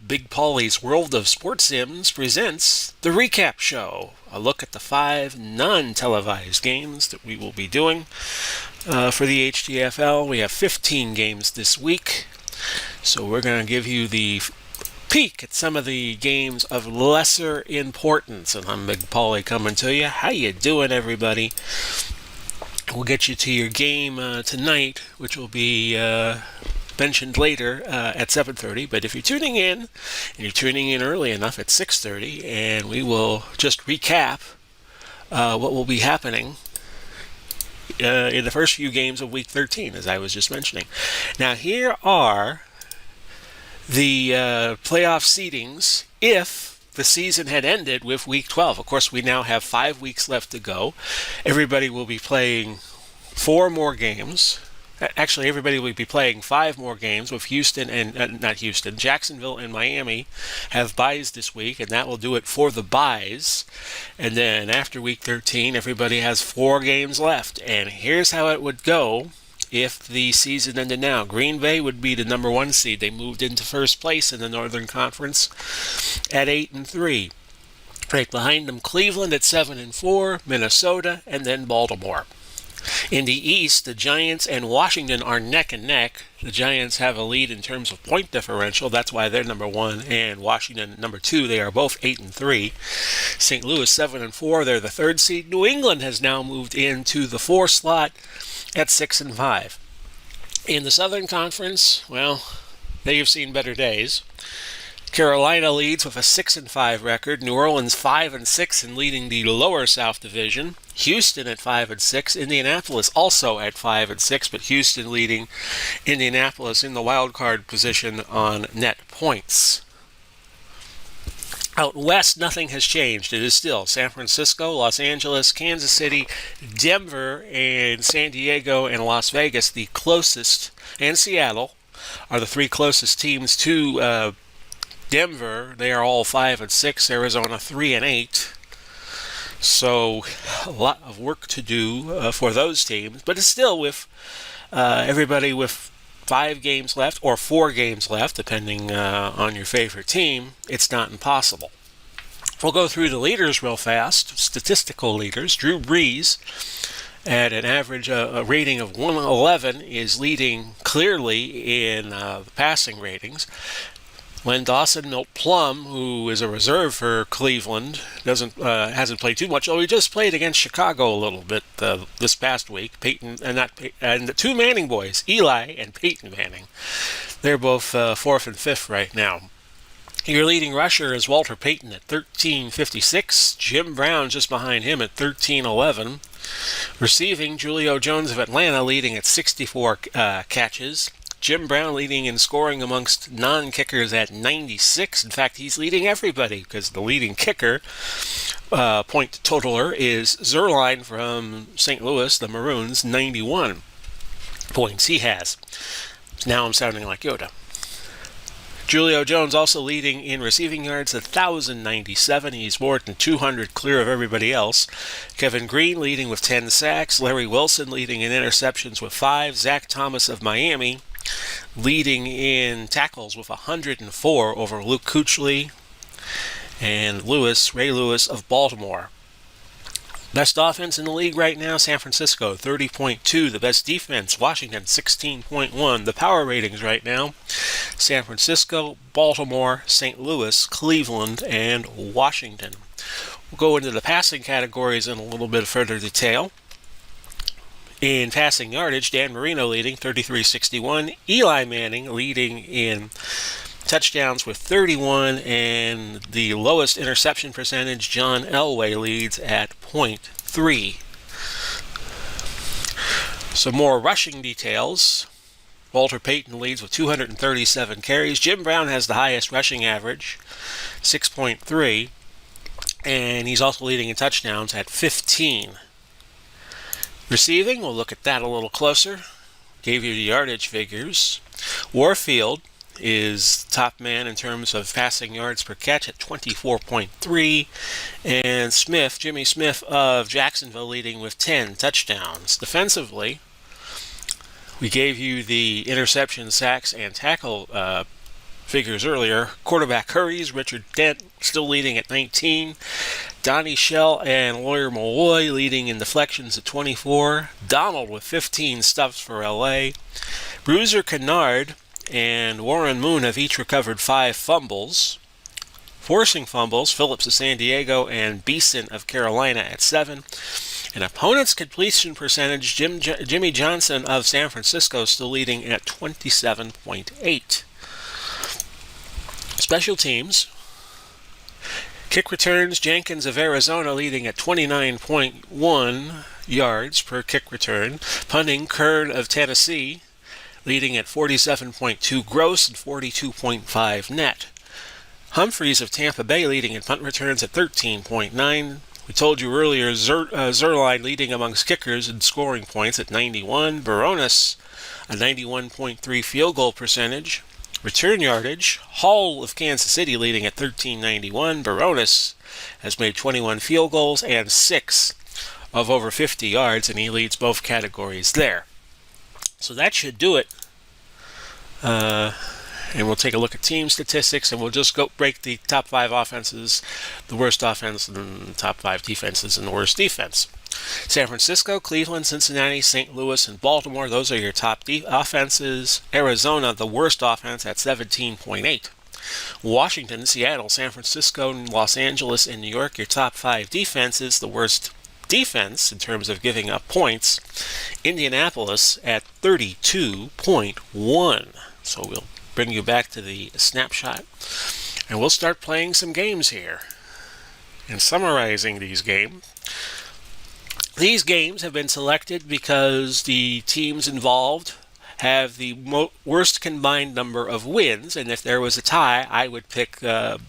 Big Paulie's World of Sports Sims presents the Recap Show, a look at the 5 non-televised games that we will be doing for the HTFL. We have 15 games this week, so we're going to give you the peek at some of the games of lesser importance. And I'm Big Paulie coming to you. How you doing, everybody? We'll get you to your game tonight, which will be mentioned later at 7:30. But if you're tuning in, and you're tuning in early enough at 6:30, and we will just recap what will be happening in the first few games of Week 13, as I was just mentioning. Now, here are the playoff seedings if the season had ended with Week 12. Of course, we now have 5 weeks left to go. Everybody will be playing 4 more games. Actually, everybody will be playing 5 more games with Jacksonville and Miami have byes this week, and that will do it for the byes. And then after Week 13, everybody has 4 games left. And here's how it would go if the season ended now. Green Bay would be the number 1 seed. They moved into first place in the Northern Conference at 8-3. Right behind them, Cleveland at 7-4, Minnesota, and then Baltimore. In the East, the Giants and Washington are neck and neck. The Giants have a lead in terms of point differential. That's why they're number 1, and Washington number 2. They are both 8-3. St. Louis 7-4. They're the 3rd seed. New England has now moved into the 4 slot at 6-5. In the Southern Conference, well, they've seen better days. Carolina leads with a 6-5 record. New Orleans 5-6 and leading the lower South Division. Houston at 5-6. Indianapolis also at 5-6, but Houston leading Indianapolis in the wild card position on net points. Out west, nothing has changed. It is still San Francisco, Los Angeles, Kansas City, Denver, and San Diego and Las Vegas, the closest, and Seattle are the 3 closest teams to Denver. They are all 5-6. Arizona 3-8. So a lot of work to do for those teams, but it's still with everybody with 5 games left or 4 games left, depending on your favorite team. It's not impossible. We'll go through the leaders real fast. Statistical leaders. Drew Brees, at an average a rating of 111, is leading clearly in the passing ratings. Len Dawson, Milt Plum, who is a reserve for Cleveland, hasn't played too much. Oh, he just played against Chicago a little bit this past week. And the 2 Manning boys, Eli and Peyton Manning, they're both 4th and 5th right now. Your leading rusher is Walter Payton at 13.56. Jim Brown just behind him at 13.11. Receiving, Julio Jones of Atlanta leading at 64 catches. Jim Brown leading in scoring amongst non-kickers at 96. In fact, he's leading everybody because the leading kicker, point totaler, is Zerline from St. Louis, the Maroons, 91 points he has. Now I'm sounding like Yoda. Julio Jones also leading in receiving yards, 1,097. He's more than 200 clear of everybody else. Kevin Green leading with 10 sacks. Larry Wilson leading in interceptions with 5. Zach Thomas of Miami leading in tackles with 104 over Luke Kuechly and Ray Lewis of Baltimore. Best offense in the league right now, San Francisco, 30.2. The best defense, Washington, 16.1. The power ratings right now, San Francisco, Baltimore, St. Louis, Cleveland, and Washington. We'll go into the passing categories in a little bit further detail. In passing yardage, Dan Marino leading, 33.61. Eli Manning leading in touchdowns with 31, and the lowest interception percentage, John Elway, leads at .3. Some more rushing details. Walter Payton leads with 237 carries. Jim Brown has the highest rushing average, 6.3, and he's also leading in touchdowns at 15. Receiving, we'll look at that a little closer. Gave you the yardage figures. Warfield is top man in terms of passing yards per catch at 24.3, and Jimmy Smith of Jacksonville leading with 10 touchdowns. Defensively, we gave you the interception, sacks, and tackle figures earlier. Quarterback hurries. Richard Dent still leading at 19. Donnie Shell and Lawyer Malloy leading in deflections at 24. Donald with 15 stuffs for LA. Bruiser Kennard and Warren Moon have each recovered 5 fumbles. Forcing fumbles, Phillips of San Diego and Beeson of Carolina at 7. And opponent's completion percentage, Jimmy Johnson of San Francisco still leading at 27.8. Special teams. Kick returns, Jenkins of Arizona leading at 29.1 yards per kick return. Punting, Kern of Tennessee leading at 47.2 gross and 42.5 net. Humphreys of Tampa Bay leading in punt returns at 13.9. We told you earlier, Zerline leading amongst kickers in scoring points at 91. Baronis, a 91.3 field goal percentage. Return yardage, Hall of Kansas City leading at 1391. Baronis has made 21 field goals and 6 of over 50 yards, and he leads both categories there. So that should do it. And we'll take a look at team statistics, and we'll just go break the top 5 offenses, the worst offense, and the top 5 defenses, and the worst defense. San Francisco, Cleveland, Cincinnati, St. Louis, and Baltimore, those are your top offenses. Arizona, the worst offense at 17.8. Washington, Seattle, San Francisco, Los Angeles, and New York, your top 5 defenses. The worst defense in terms of giving up points, Indianapolis at 32.1. So we'll bring you back to the snapshot, and we'll start playing some games here and summarizing these games. These games have been selected because the teams involved have the worst combined number of wins, and if there was a tie, I would pick the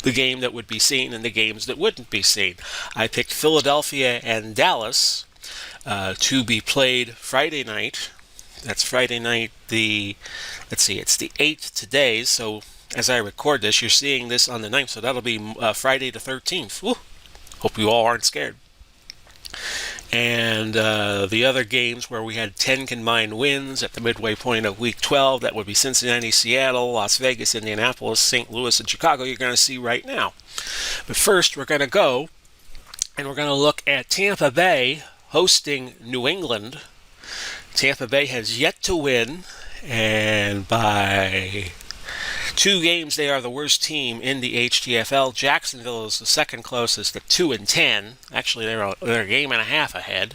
game that would be seen and the games that wouldn't be seen. I picked Philadelphia and Dallas to be played Friday night. That's Friday night, it's the 8th today, so as I record this, you're seeing this on the 9th, so that'll be Friday the 13th. Woo! Hope you all aren't scared. And the other games where we had 10 combined wins at the midway point of Week 12, that would be Cincinnati, Seattle, Las Vegas, Indianapolis, St. Louis, and Chicago, you're going to see right now. But first, we're going to go, and we're going to look at Tampa Bay hosting New England. Tampa Bay has yet to win, and by 2 games they are the worst team in the HTFL. Jacksonville is the second closest at 2-10. Actually, they're a game and a half ahead.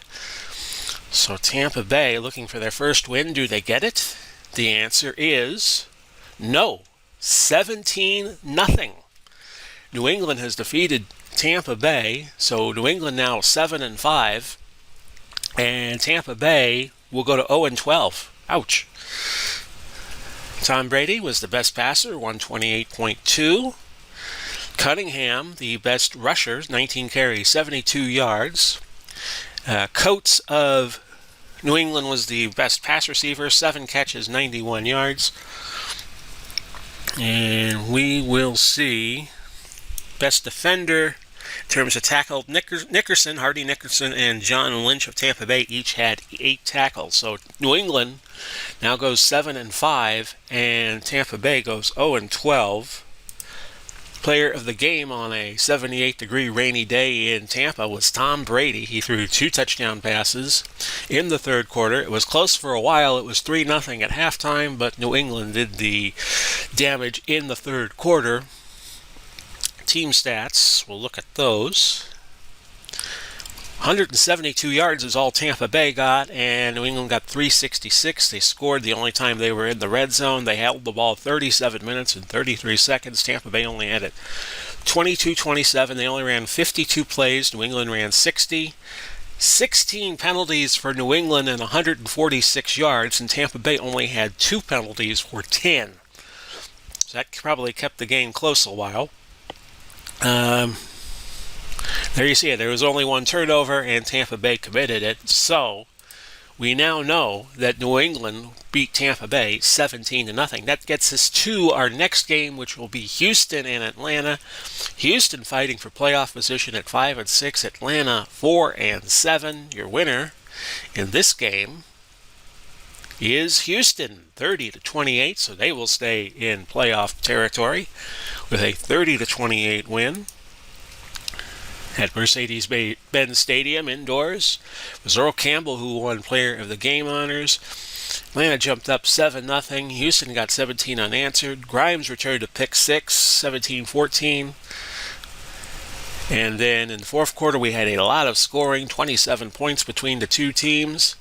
So Tampa Bay looking for their first win. Do they get it? The answer is no. 17-0. New England has defeated Tampa Bay, so New England now 7-5, and Tampa Bay will go to 0-12. Ouch. Tom Brady was the best passer, 128.2. Cunningham, the best rusher, 19 carries, 72 yards. Coates of New England was the best pass receiver, 7 catches, 91 yards. And we will see best defender in terms of tackle. Nickerson, Hardy Nickerson, and John Lynch of Tampa Bay each had 8 tackles. So New England now goes 7-5, and Tampa Bay goes 0-12. Player of the game on a 78-degree rainy day in Tampa was Tom Brady. He threw 2 touchdown passes in the third quarter. It was close for a while. It was 3-0 at halftime, but New England did the damage in the third quarter. Team stats, we'll look at those. 172 yards is all Tampa Bay got, and New England got 366. They scored the only time they were in the red zone. They held the ball 37 minutes and 33 seconds. Tampa Bay only had it 22-27. They only ran 52 plays. New England ran 60. 16 penalties for New England and 146 yards, and Tampa Bay only had 2 penalties for 10. So that probably kept the game close a while. There you see it. There was only 1 turnover, and Tampa Bay committed it. So we now know that New England beat Tampa Bay 17-0. That gets us to our next game, which will be Houston and Atlanta. Houston fighting for playoff position at 5-6. Atlanta 4-7. Your winner in this game is Houston, 30-28, so they will stay in playoff territory with a 30-28 win at Mercedes-Benz Stadium indoors. It was Earl Campbell who won Player of the Game honors. Atlanta jumped up 7-0. Houston got 17 unanswered. Grimes returned to pick 6, 17-14. And then in the fourth quarter, we had a lot of scoring, 27 points between the two teams.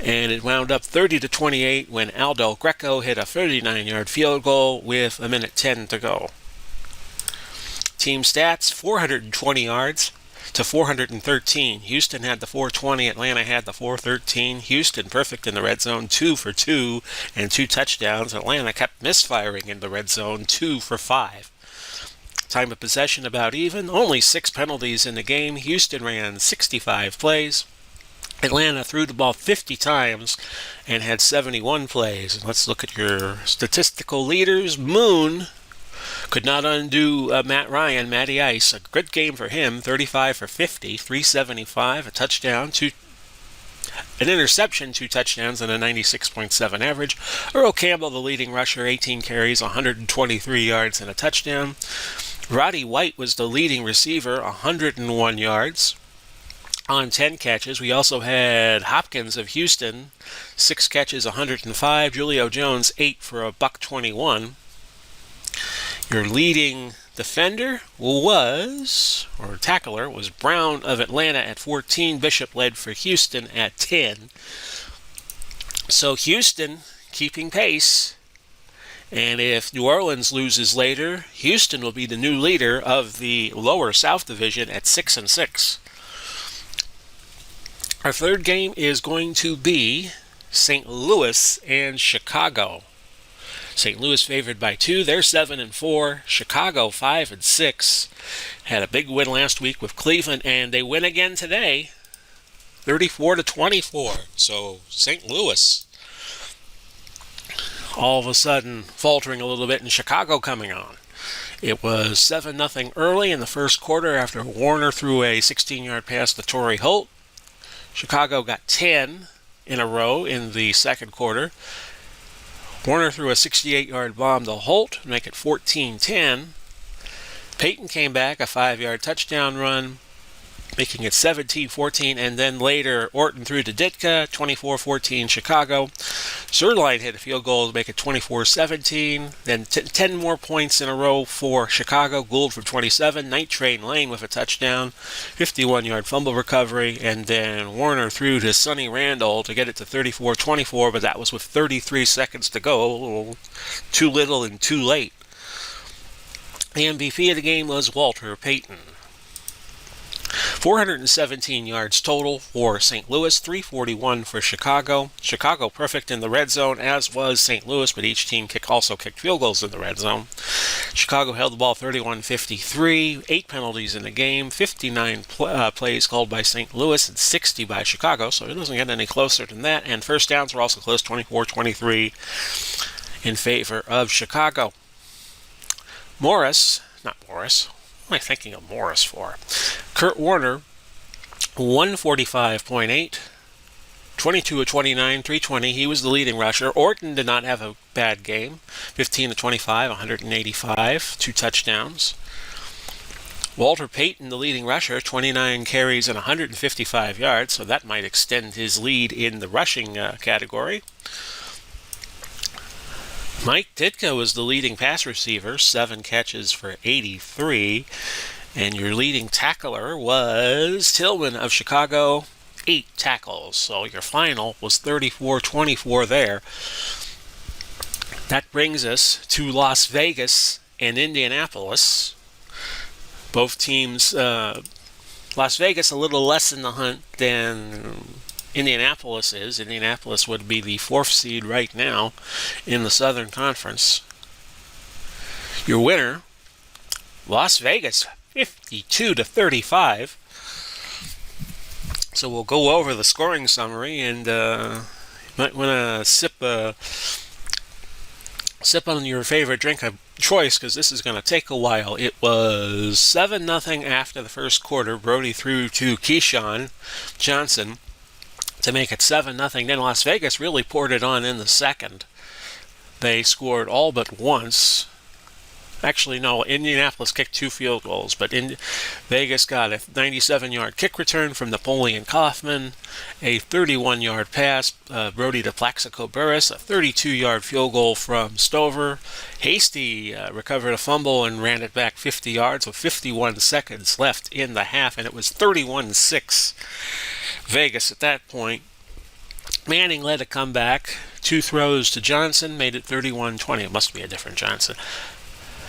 And it wound up 30-28 when Aldo Greco hit a 39-yard field goal with 1:10 to go. Team stats, 420 yards to 413. Houston had the 420. Atlanta had the 413. Houston perfect in the red zone, 2 for 2 and 2 touchdowns. Atlanta kept misfiring in the red zone, 2 for 5. Time of possession about even. Only 6 penalties in the game. Houston ran 65 plays. Atlanta threw the ball 50 times and had 71 plays. And let's look at your statistical leaders. Moon could not undo Matt Ryan, Matty Ice. A good game for him, 35 for 50, 375, a touchdown, an interception, 2 touchdowns, and a 96.7 average. Earl Campbell, the leading rusher, 18 carries, 123 yards, and a touchdown. Roddy White was the leading receiver, 101 yards on 10 catches. We also had Hopkins of Houston, 6 catches, 105. Julio Jones, 8 for $121. Your leading defender tackler was Brown of Atlanta at 14. Bishop led for Houston at 10. So Houston keeping pace. And if New Orleans loses later, Houston will be the new leader of the lower South Division at 6-6. Our third game is going to be St. Louis and Chicago. St. Louis favored by 2. They're 7-4. Chicago 5-6. Had a big win last week with Cleveland, and they win again today, 34-24. So St. Louis all of a sudden faltering a little bit, and Chicago coming on. It was 7-0 early in the first quarter after Warner threw a 16-yard pass to Torrey Holt. Chicago got 10 in a row in the second quarter. Warner threw a 68-yard bomb to Holt to make it 14-10. Peyton came back, a 5-yard touchdown run, making it 17-14, and then later Orton threw to Ditka, 24-14 Chicago. Zerline hit a field goal to make it 24-17. Then 10 more points in a row for Chicago. Gould for 27. Night Train Lane with a touchdown, 51-yard fumble recovery, and then Warner threw to Sonny Randall to get it to 34-24, but that was with 33 seconds to go. Too little and too late. The MVP of the game was Walter Payton. 417 yards total for St. Louis, 341 for Chicago. Chicago perfect in the red zone, as was St. Louis, but each team also kicked field goals in the red zone. Chicago held the ball 31-53, 8 penalties in the game, 59 plays called by St. Louis and 60 by Chicago, so it doesn't get any closer than that. And first downs were also close, 24-23 in favor of Chicago. What am I thinking of Morris for? Kurt Warner, 145.8, 22 of 29, 320. He was the leading rusher. Orton did not have a bad game. 15 of 25, 185, 2 touchdowns. Walter Payton, the leading rusher, 29 carries and 155 yards, so that might extend his lead in the rushing category. Mike Ditka was the leading pass receiver, 7 catches for 83. And your leading tackler was Tillman of Chicago, 8 tackles. So your final was 34-24 there. That brings us to Las Vegas and Indianapolis. Both teams, Las Vegas a little less in the hunt than Indianapolis is. Indianapolis would be the 4th seed right now in the Southern Conference. Your winner, Las Vegas, 52-35. So we'll go over the scoring summary, and you might want to sip on your favorite drink of choice, because this is going to take a while. It was 7-0 after the first quarter. Brody threw to Keyshawn Johnson to make it 7-0. Then Las Vegas really poured it on in the second. They scored all but once. Actually, no, Indianapolis kicked 2 field goals, but Vegas got a 97-yard kick return from Napoleon Kaufman, a 31-yard pass, Brody to Plaxico Burress, a 32-yard field goal from Stover. Hasty recovered a fumble and ran it back 50 yards with 51 seconds left in the half, and it was 31-6 Vegas at that point. Manning led a comeback. 2 throws to Johnson made it 31-20. It must be a different Johnson.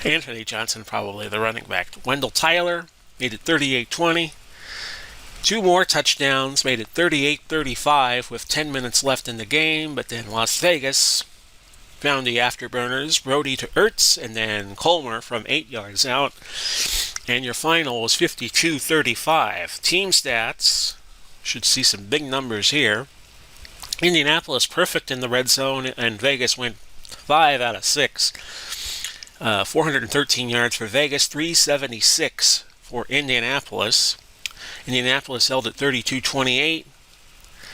Anthony Johnson, probably the running back. Wendell Tyler made it 38-20. 2 more touchdowns made it 38-35 with 10 minutes left in the game. But then Las Vegas found the afterburners. Brody to Ertz and then Colmer from 8 yards out. And your final was 52-35. Team stats. Should see some big numbers here. Indianapolis perfect in the red zone, and Vegas went 5 out of 6. 413 yards for Vegas, 376 for Indianapolis. Indianapolis held at 32-28.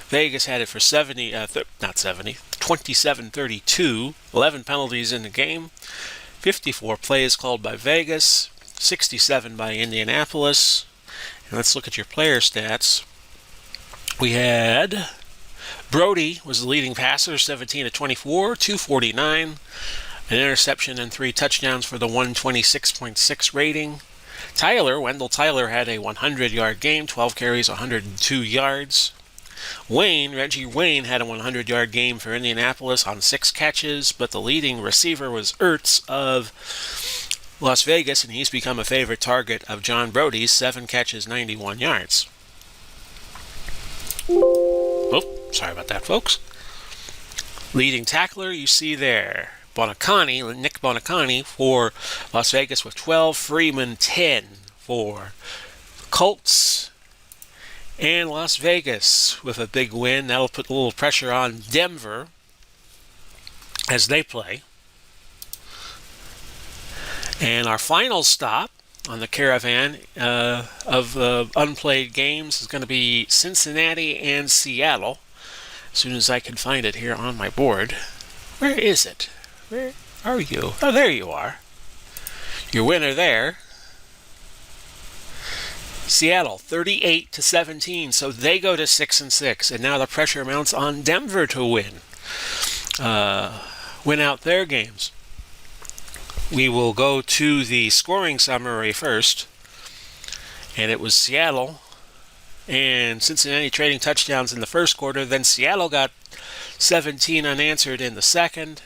Vegas had it for 27-32. 11 penalties in the game. 54 plays called by Vegas, 67 by Indianapolis. And let's look at your player stats. We had Brody was the leading passer, 17-24, 249. An interception and 3 touchdowns for the 126.6 rating. Wendell Tyler had a 100-yard game, 12 carries, 102 yards. Reggie Wayne had a 100-yard game for Indianapolis on 6 catches, but the leading receiver was Ertz of Las Vegas, and he's become a favorite target of John Brody's, 7 catches, 91 yards. Oh, sorry about that, folks. Leading tackler you see there. Nick Bonacani for Las Vegas with 12, Freeman 10 for Colts, and Las Vegas with a big win. That'll put a little pressure on Denver as they play. And our final stop on the caravan of unplayed games is going to be Cincinnati and Seattle. As soon as I can find it here on my board. Where is it? Where are you? Oh, there you are. Your winner there. Seattle, 38-17. So they go to 6-6, and now the pressure mounts on Denver to win out their games. We will go to the scoring summary first, and it was Seattle and Cincinnati trading touchdowns in the first quarter. Then Seattle got 17 unanswered in the second.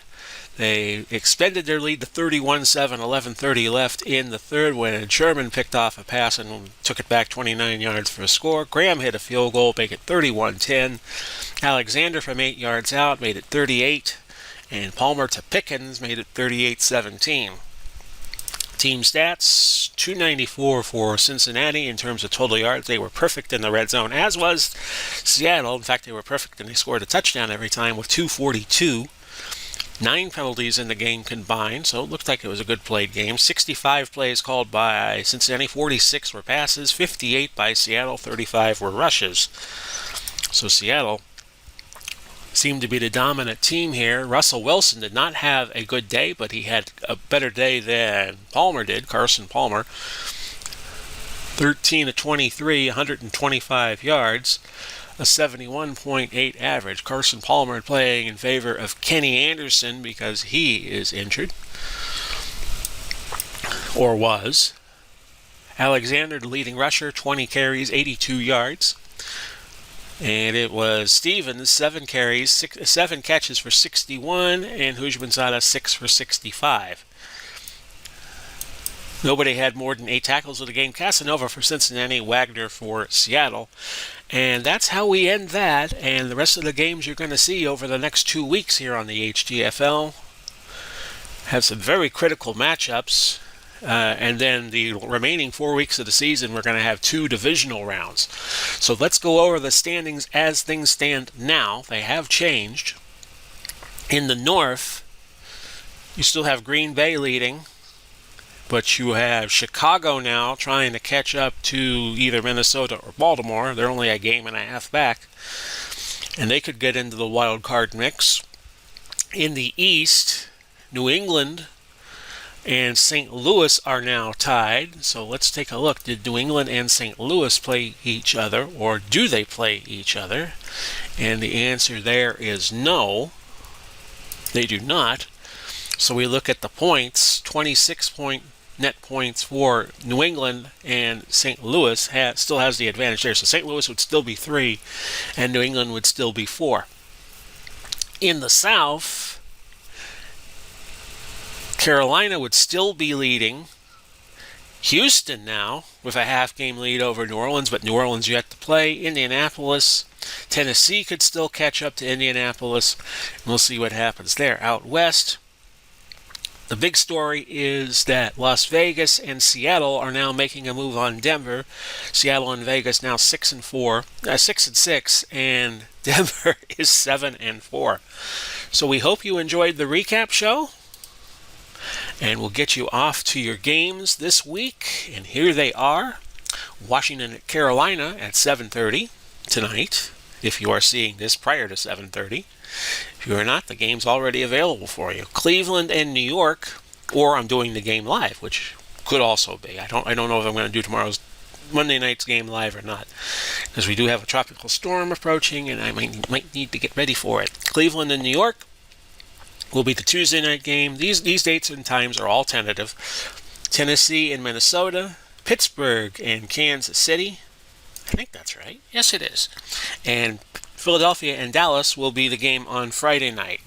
They extended their lead to 31-7, 11:30 left in the third when Sherman picked off a pass and took it back 29 yards for a score. Graham hit a field goal, make it 31-10. Alexander from 8 yards out made it 38, and Palmer to Pickens made it 38-17. Team stats, 294 for Cincinnati in terms of total yards. They were perfect in the red zone, as was Seattle. In fact, they were perfect and they scored a touchdown every time with 242. 9 penalties in the game combined, so it looked like it was a good played game. 65 plays called by Cincinnati, 46 were passes, 58 by Seattle, 35 were rushes. So Seattle seemed to be the dominant team here. Russell Wilson did not have a good day, but he had a better day than Palmer did, Carson Palmer. 13-23, 125 yards. A 71.8 average. Carson Palmer playing in favor of Kenny Anderson because he is injured. Or was. Alexander, the leading rusher, 20 carries, 82 yards. And it was Stevens, 7 catches for 61, and Hujmansada, 6 for 65. Nobody had more than 8 tackles of the game. Casanova for Cincinnati, Wagner for Seattle. And that's how we end that. And the rest of the games you're going to see over the next 2 weeks here on the HTFL have some very critical matchups. And then the remaining 4 weeks of the season, we're going to have 2 divisional rounds. So let's go over the standings as things stand now. They have changed. In the North, you still have Green Bay leading. But you have Chicago now trying to catch up to either Minnesota or Baltimore. They're only a game and a half back. and they could get into the wild card mix. In the East, New England and St. Louis are now tied. So let's take a look. Did New England and St. Louis play each other, or do they play each other? And the answer there is no, they do not. So we look at the points, 26 net points for New England, and St. Louis still has the advantage there. So St. Louis would still be 3, and New England would still be 4. In the South, Carolina would still be leading. Houston now with a half-game lead over New Orleans, but New Orleans yet to play. Indianapolis, Tennessee could still catch up to Indianapolis. We'll see what happens there. Out west, the big story is that Las Vegas and Seattle are now making a move on Denver. Seattle and Vegas now 6-6, and Denver is 7-4. So we hope you enjoyed the recap show, and we'll get you off to your games this week. And here they are: Washington at Carolina at 7:30 tonight, if you are seeing this prior to 7:30. If you are not, the game's already available for you. Cleveland and New York, or I'm doing the game live, which could also be. I don't know if I'm going to do tomorrow's Monday night's game live or not, because we do have a tropical storm approaching, and I might need to get ready for it. Cleveland and New York will be the Tuesday night game. These dates and times are all tentative. Tennessee and Minnesota, Pittsburgh and Kansas City. I think that's right. Yes, it is. And Philadelphia and Dallas will be the game on Friday night.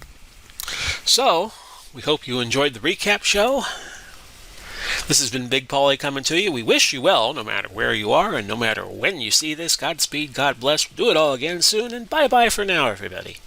So, we hope you enjoyed the recap show. This has been Big Paulie coming to you. We wish you well, no matter where you are and no matter when you see this. Godspeed, God bless. We'll do it all again soon, and bye-bye for now, everybody.